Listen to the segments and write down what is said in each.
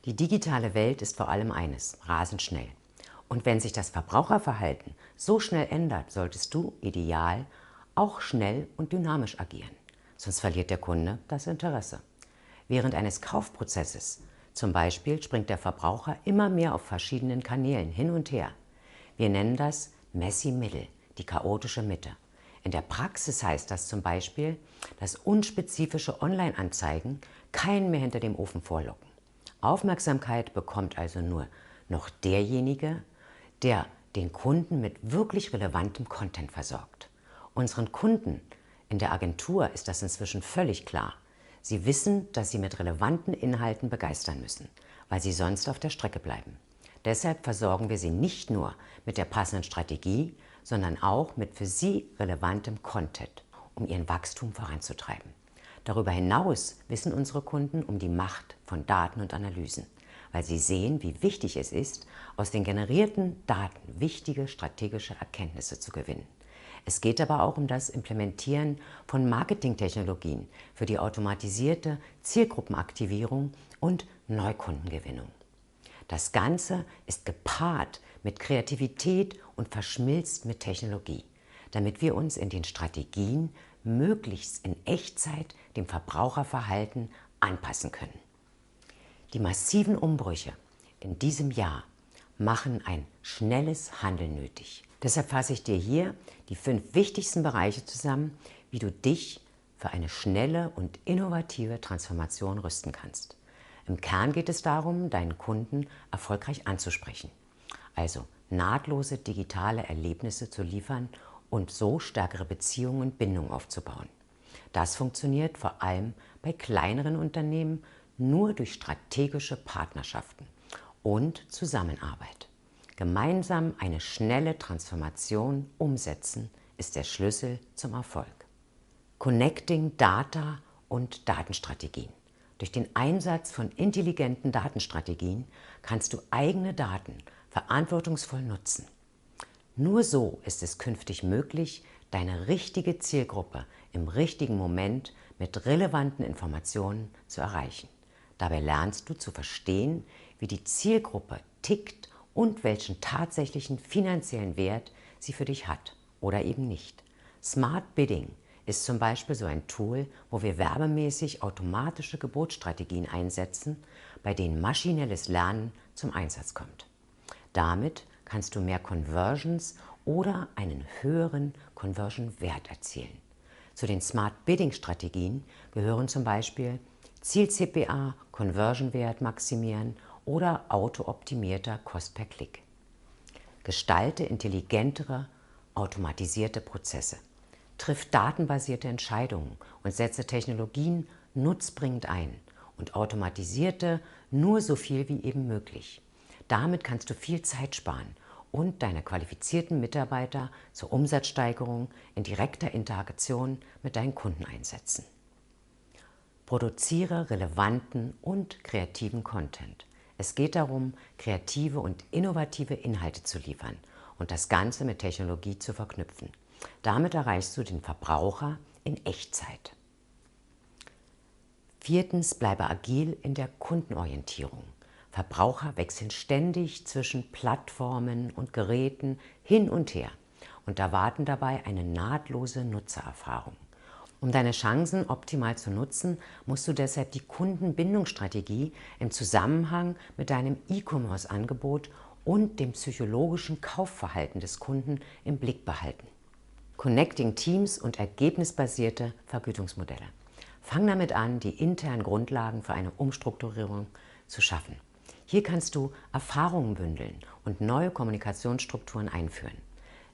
Die digitale Welt ist vor allem eines: rasend schnell. Und wenn sich das Verbraucherverhalten so schnell ändert, solltest du ideal auch schnell und dynamisch agieren. Sonst verliert der Kunde das Interesse. Während eines Kaufprozesses zum Beispiel springt der Verbraucher immer mehr auf verschiedenen Kanälen hin und her. Wir nennen das Messy Middle, die chaotische Mitte. In der Praxis heißt das zum Beispiel, dass unspezifische Online-Anzeigen keinen mehr hinter dem Ofen vorlocken. Aufmerksamkeit bekommt also nur noch derjenige, der den Kunden mit wirklich relevantem Content versorgt. Unseren Kunden in der Agentur ist das inzwischen völlig klar. Sie wissen, dass sie mit relevanten Inhalten begeistern müssen, weil sie sonst auf der Strecke bleiben. Deshalb versorgen wir sie nicht nur mit der passenden Strategie, sondern auch mit für sie relevantem Content, um ihren Wachstum voranzutreiben. Darüber hinaus wissen unsere Kunden um die Macht von Daten und Analysen, weil sie sehen, wie wichtig es ist, aus den generierten Daten wichtige strategische Erkenntnisse zu gewinnen. Es geht aber auch um das Implementieren von Marketingtechnologien für die automatisierte Zielgruppenaktivierung und Neukundengewinnung. Das Ganze ist gepaart mit Kreativität und verschmilzt mit Technologie, damit wir uns in den Strategien möglichst in Echtzeit dem Verbraucherverhalten anpassen können. Die massiven Umbrüche in diesem Jahr machen ein schnelles Handeln nötig. Deshalb fasse ich dir hier die 5 wichtigsten Bereiche zusammen, wie du dich für eine schnelle und innovative Transformation rüsten kannst. Im Kern geht es darum, deinen Kunden erfolgreich anzusprechen, also nahtlose digitale Erlebnisse zu liefern und so stärkere Beziehungen und Bindungen aufzubauen. Das funktioniert vor allem bei kleineren Unternehmen nur durch strategische Partnerschaften und Zusammenarbeit. Gemeinsam eine schnelle Transformation umsetzen ist der Schlüssel zum Erfolg. Connecting Data und Datenstrategien. Durch den Einsatz von intelligenten Datenstrategien kannst du eigene Daten verantwortungsvoll nutzen. Nur so ist es künftig möglich, deine richtige Zielgruppe im richtigen Moment mit relevanten Informationen zu erreichen. Dabei lernst du zu verstehen, wie die Zielgruppe tickt und welchen tatsächlichen finanziellen Wert sie für dich hat oder eben nicht. Smart Bidding ist zum Beispiel so ein Tool, wo wir werbemäßig automatische Gebotsstrategien einsetzen, bei denen maschinelles Lernen zum Einsatz kommt. Damit kannst du mehr Conversions oder einen höheren Conversion-Wert erzielen. Zu den Smart Bidding-Strategien gehören zum Beispiel Ziel-CPA, Conversion-Wert maximieren oder autooptimierter Kost per Klick. Gestalte intelligentere, automatisierte Prozesse. Triff datenbasierte Entscheidungen und setze Technologien nutzbringend ein und automatisierte nur so viel wie eben möglich. Damit kannst du viel Zeit sparen und deine qualifizierten Mitarbeiter zur Umsatzsteigerung in direkter Interaktion mit deinen Kunden einsetzen. Produziere relevanten und kreativen Content. Es geht darum, kreative und innovative Inhalte zu liefern und das Ganze mit Technologie zu verknüpfen. Damit erreichst du den Verbraucher in Echtzeit. 4. Bleibe agil in der Kundenorientierung. Verbraucher wechseln ständig zwischen Plattformen und Geräten hin und her und erwarten dabei eine nahtlose Nutzererfahrung. Um deine Chancen optimal zu nutzen, musst du deshalb die Kundenbindungsstrategie im Zusammenhang mit deinem E-Commerce-Angebot und dem psychologischen Kaufverhalten des Kunden im Blick behalten. Connecting Teams und ergebnisbasierte Vergütungsmodelle. Fang damit an, die internen Grundlagen für eine Umstrukturierung zu schaffen. Hier kannst du Erfahrungen bündeln und neue Kommunikationsstrukturen einführen.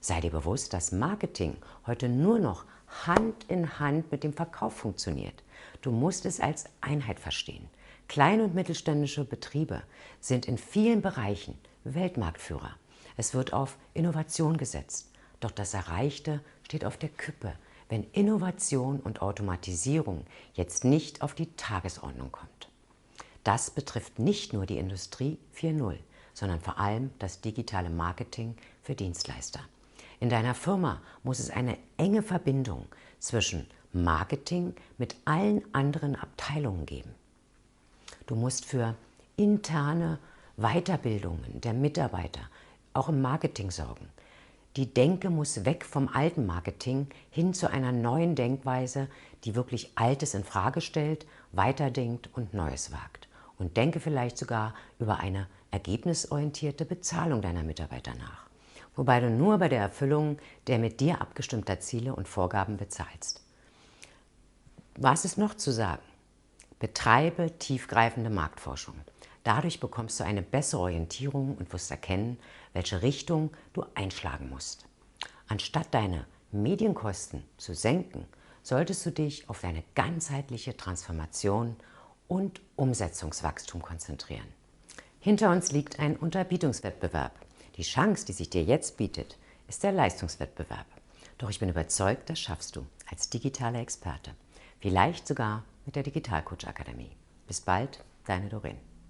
Sei dir bewusst, dass Marketing heute nur noch Hand in Hand mit dem Verkauf funktioniert. Du musst es als Einheit verstehen. Kleine und mittelständische Betriebe sind in vielen Bereichen Weltmarktführer. Es wird auf Innovation gesetzt. Doch das Erreichte steht auf der Kippe, wenn Innovation und Automatisierung jetzt nicht auf die Tagesordnung kommt. Das betrifft nicht nur die Industrie 4.0, sondern vor allem das digitale Marketing für Dienstleister. In deiner Firma muss es eine enge Verbindung zwischen Marketing mit allen anderen Abteilungen geben. Du musst für interne Weiterbildungen der Mitarbeiter, auch im Marketing sorgen. Die Denke muss weg vom alten Marketing hin zu einer neuen Denkweise, die wirklich Altes in Frage stellt, weiterdenkt und Neues wagt. Und denke vielleicht sogar über eine ergebnisorientierte Bezahlung deiner Mitarbeiter nach, wobei du nur bei der Erfüllung der mit dir abgestimmter Ziele und Vorgaben bezahlst. Was ist noch zu sagen? Betreibe tiefgreifende Marktforschung. Dadurch bekommst du eine bessere Orientierung und wirst erkennen, welche Richtung du einschlagen musst. Anstatt deine Medienkosten zu senken, solltest du dich auf deine ganzheitliche Transformation und Umsetzungswachstum konzentrieren. Hinter uns liegt ein Unterbietungswettbewerb. Die Chance, die sich dir jetzt bietet, ist der Leistungswettbewerb. Doch ich bin überzeugt, das schaffst du als digitaler Experte. Vielleicht sogar mit der Digitalcoach Akademie. Bis bald, deine Doreen.